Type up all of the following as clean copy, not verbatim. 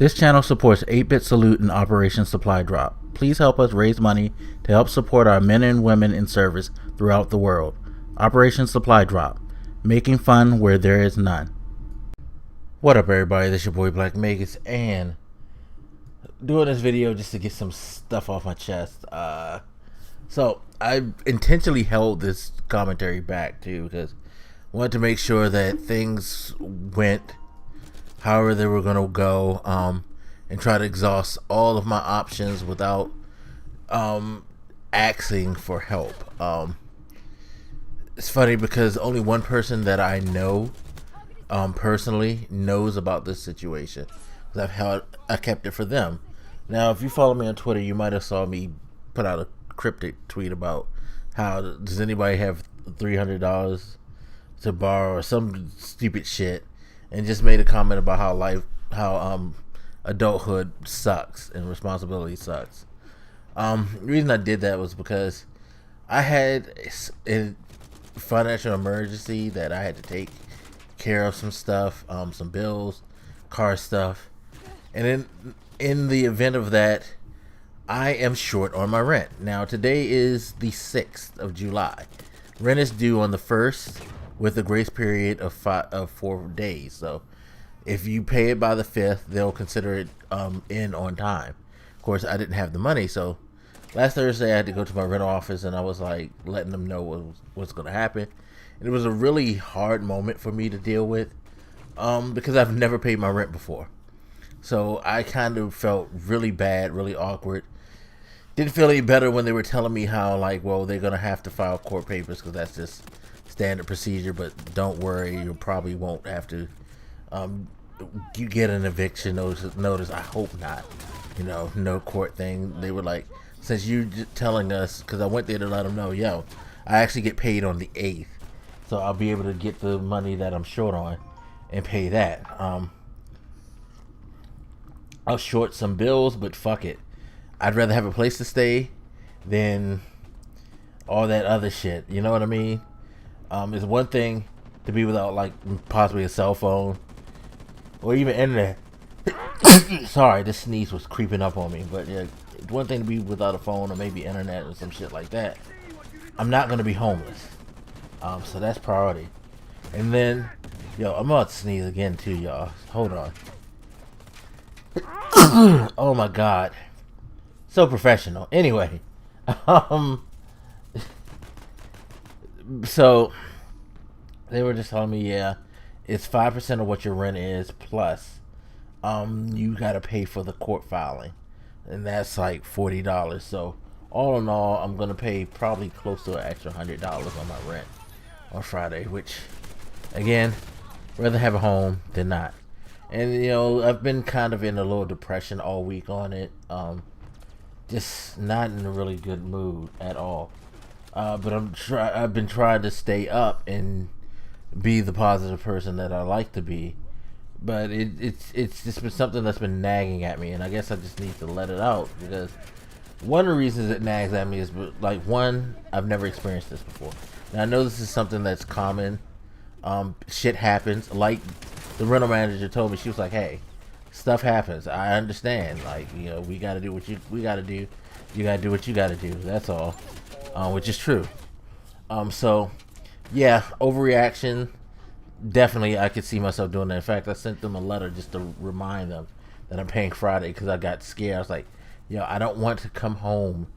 This channel supports 8-Bit Salute and Operation Supply Drop. Please help us raise money to help support our men and women in service throughout the world. Operation Supply Drop, making fun where there is none. What up, everybody? This is your boy Blak Magus, and doing this video just to get some stuff off my chest. So I intentionally held this commentary back too because I wanted to make sure that things went however they were gonna go, and try to exhaust all of my options without asking for help. It's funny because only one person that I know personally knows about this situation. I kept it for them. Now, if you follow me on Twitter, you might have saw me put out a cryptic tweet about how does anybody have $300 to borrow or some stupid shit, and just made a comment about how adulthood sucks and responsibility sucks. The reason I did that was because I had a financial emergency that I had to take care of some stuff, some bills, car stuff, and in the event of that, I am short on my rent. Now, today is the 6th of July. Rent is due on the 1st with a grace period of 4 days. So if you pay it by the 5th, they'll consider it in on time. Of course, I didn't have the money, so last Thursday I had to go to my rental office, and I was like letting them know what's going to happen. And it was a really hard moment for me to deal with because I've never paid my rent before. So I kind of felt really bad, really awkward. Didn't feel any better when they were telling me how, like, well, they're going to have to file court papers because that's just standard procedure, but don't worry, you probably won't have to you get an eviction notice. I hope not, no court thing. They were like, since you telling us, because I went there to let them know, yo, I actually get paid on the 8th, so I'll be able to get the money that I'm short on and pay that. I'll short some bills, but fuck it, I'd rather have a place to stay than all that other shit, you know what I mean? It's one thing to be without, like, possibly a cell phone or even internet. Sorry, this sneeze was creeping up on me. But yeah, it's one thing to be without a phone or maybe internet or some shit like that. I'm not gonna be homeless, so that's priority. And then, yo, I'm about to sneeze again too, y'all. Hold on. Oh my god, so professional. Anyway, so they were just telling me, yeah, it's 5% of what your rent is, plus you gotta pay for the court filing, and that's like $40. So all in all, I'm gonna pay probably close to an extra $100 on my rent on Friday, which, again, rather have a home than not. And I've been kind of in a little depression all week on it, just not in a really good mood at all. But I've been trying to stay up and be the positive person that I like to be, but it's just been something that's been nagging at me, and I guess I just need to let it out, because one of the reasons it nags at me is, like, one, I've never experienced this before. Now, I know this is something that's common. Shit happens. Like the rental manager told me, she was like, hey, stuff happens, I understand, like, we gotta do what we gotta do, you gotta do what you gotta do, that's all. Which is true. So yeah, overreaction, definitely I could see myself doing that. In fact, I sent them a letter just to remind them that I'm paying Friday, because I got scared. I was like, I don't want to come home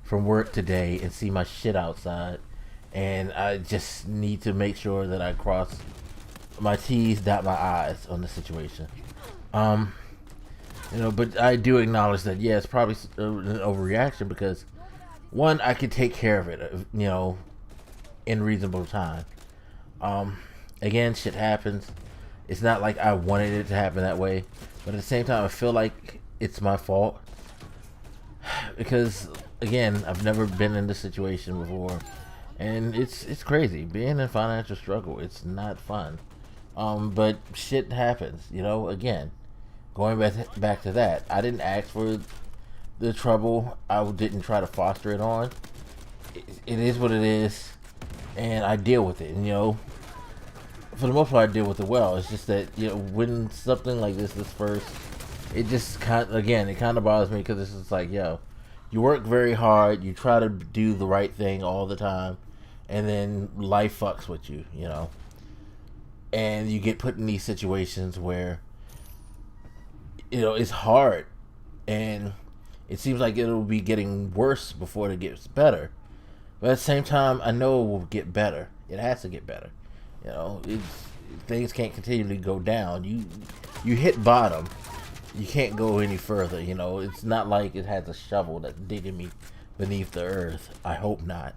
from work today and see my shit outside, and I just need to make sure that I cross my T's, dot my I's on the situation. But I do acknowledge that, yeah, it's probably an overreaction, because one, I could take care of it, in reasonable time. Again, shit happens. It's not like I wanted it to happen that way, but at the same time, I feel like it's my fault, because, again, I've never been in this situation before, and it's crazy. Being in financial struggle, it's not fun. But shit happens, again, going back to that, I didn't ask for the trouble. I didn't try to foster it on. It is what it is, and I deal with it. And, for the most part, I deal with it well. It's just that when something like this first it just it kind of bothers me because it's just like, yo, you work very hard, you try to do the right thing all the time, and then life fucks with you, you know, and you get put in these situations where, you know, it's hard, and it seems like it'll be getting worse before it gets better. But at the same time, I know it will get better. It has to get better. You know, things can't continually go down. You hit bottom. You can't go any further. You know, it's not like it has a shovel that's digging me beneath the earth. I hope not.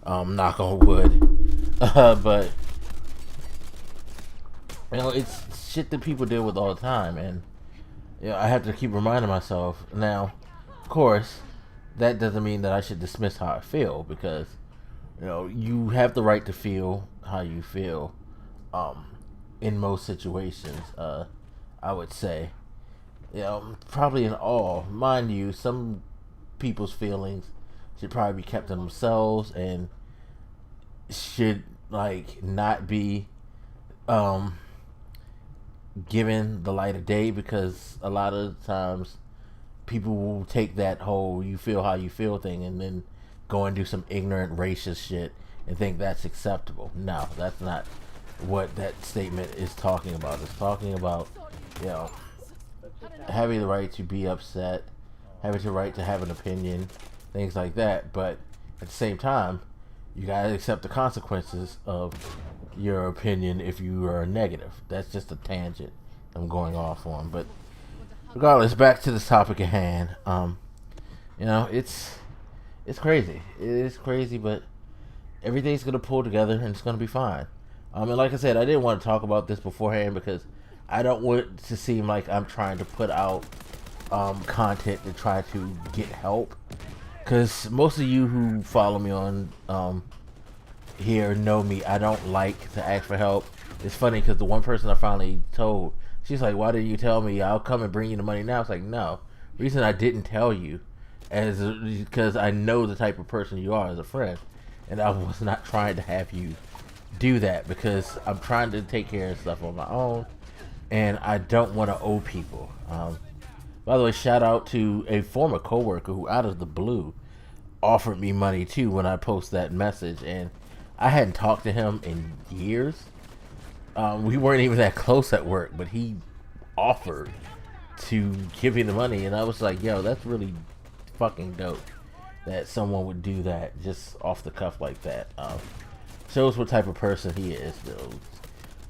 Knock on wood. But you know, it's shit that people deal with all the time, and you know, I have to keep reminding myself. Now, of course, that doesn't mean that I should dismiss how I feel, because you know, you have the right to feel how you feel in most situations. I would say, you know, probably in all, mind you, some people's feelings should probably be kept to themselves and should like not be given the light of day, because a lot of times people will take that whole "you feel how you feel" thing and then go and do some ignorant racist shit and think that's acceptable. No, that's not what that statement is talking about. It's talking about, you know, having the right to be upset, having the right to have an opinion, things like that. But at the same time, you gotta accept the consequences of your opinion if you are negative. That's just a tangent I'm going off on. But regardless, back to this topic at hand. You know, it's crazy. It is crazy, but everything's gonna pull together and it's gonna be fine. And like I said, I didn't want to talk about this beforehand because I don't want it to seem like I'm trying to put out content to try to get help. Because most of you who follow me on here know me. I don't like to ask for help. It's funny because the one person I finally told, she's like, "Why didn't you tell me? I'll come and bring you the money now." It's like, no. The reason I didn't tell you is because I know the type of person you are as a friend, and I was not trying to have you do that, because I'm trying to take care of stuff on my own, and I don't want to owe people. By the way, shout out to a former coworker who, out of the blue, offered me money too when I post that message, and I hadn't talked to him in years. We weren't even that close at work, but he offered to give me the money, and I was like, yo, that's really fucking dope that someone would do that just off the cuff like that. Shows what type of person he is, though.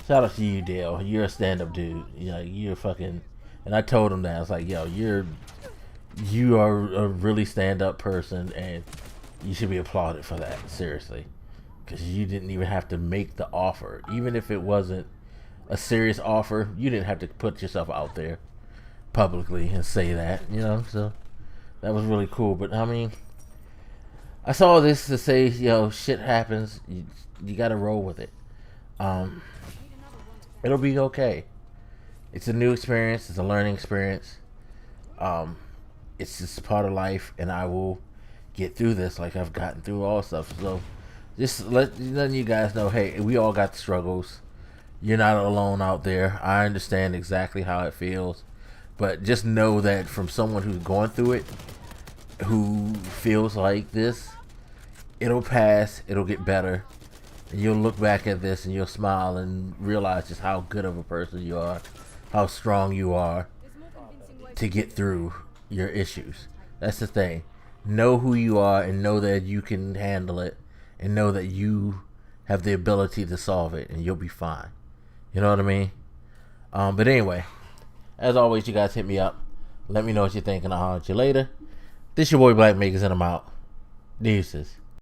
Shout out to you, Dale. You're a stand-up dude. You know, you're fucking. And I told him that. I was like, yo, you are a really stand-up person, and you should be applauded for that. Seriously, because you didn't even have to make the offer. Even if it wasn't a serious offer, you didn't have to put yourself out there publicly and say that. You know, so that was really cool. But I mean, I saw this to say, yo, shit happens. You gotta roll with it. It'll be okay. It's a new experience. It's a learning experience. It's just part of life, and I will get through this like I've gotten through all stuff. So just letting you guys know, hey, we all got struggles. You're not alone out there. I understand exactly how it feels, but just know that from someone who's going through it, who feels like this, it'll pass. It'll get better. And you'll look back at this and you'll smile and realize just how good of a person you are, how strong you are to get through your issues. That's the thing. Know who you are and know that you can handle it, and know that you have the ability to solve it, and you'll be fine. You know what I mean? But anyway, as always, you guys hit me up. Let me know what you think, and I'll holler at you later. This your boy Blak Magus, and I'm out. Deuces.